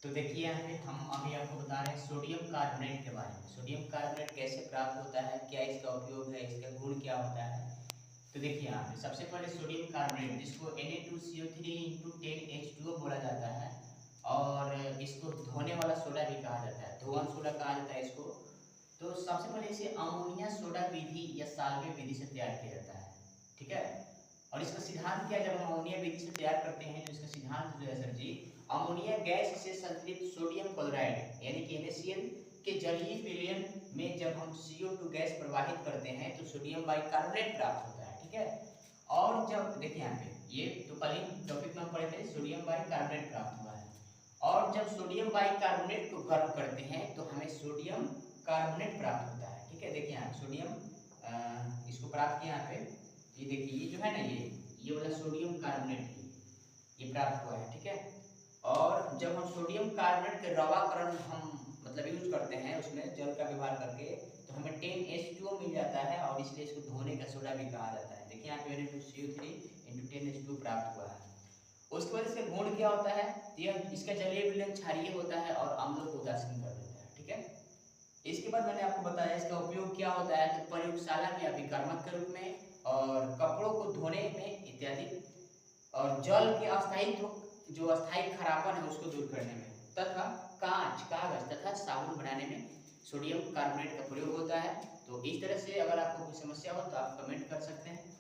तो देखिए यहाँ पे हम अभी आपको बता रहे हैं सोडियम कार्बोनेट के बारे में। सोडियम कार्बोनेट कैसे प्राप्त होता है, क्या इसका उपयोग है, इसका गुण क्या होता है। तो देखिए यहाँ पे सबसे पहले सोडियम कार्बोनेट जिसको Na2CO3 इंटू 10H2O बोला जाता है और इसको धोने वाला सोडा भी कहा जाता है, धोवन सोडा कहा जाता है इसको। तो सबसे पहले इसे अमोनिया सोडा विधि या साल्वे विधि से तैयार किया जाता है, ठीक है। और इसका सिद्धांत क्या है, जब हम अमोनिया विधि से तैयार करते हैं तो इसका सिद्धांत जो है सर जी, अमोनिया गैस से संतुलित सोडियम क्लोराइड यानी कि NaCl के जलीय विलयन में जब हम CO2 गैस प्रवाहित करते हैं तो सोडियम बाइकार्बोनेट प्राप्त होता है, ठीक है। और जब देखिए यहाँ पे ये तो कल ही टॉपिक में हम पढ़े थे, सोडियम बाइकार्बोनेट प्राप्त हुआ है। और जब सोडियम बाइकार्बोनेट को गर्म करते हैं तो हमें सोडियम कार्बोनेट प्राप्त होता है, ठीक है। देखिए यहाँ सोडियम इसको प्राप्त किया यहाँ पे, ये देखिए ये जो है ना, ये वाला सोडियम कार्बोनेट ये प्राप्त हुआ है, ठीक है। और जब हम सोडियम कार्बोनेट के रवाकरण हम मतलब यूज करते हैं उसमें जल का व्यवहार करके, तो हमें 10H2O मिल जाता है और इसलिए इसको धोने का सोडा भी कहा जाता है। देखिए यहाँ पे Na2CO3 इंटू 10H2O प्राप्त हुआ है। उसके बाद इसका गुण क्या होता है, यह इसका जलीय विलयन क्षारीय होता है और अम्लों को उदासीन कर देता है, ठीक है। इसके बाद मैंने आपको बताया इसका उपयोग क्या होता है, तो प्रयोगशाला में अभिकर्मक के रूप में और कपड़ों को धोने में इत्यादि, और जल के अस्थायित्व जो अस्थायी खरापन है उसको दूर करने में, तथा कांच कागज तथा साबुन बनाने में सोडियम कार्बोनेट का प्रयोग होता है। तो इस तरह से अगर आपको कोई समस्या हो तो आप कमेंट कर सकते हैं।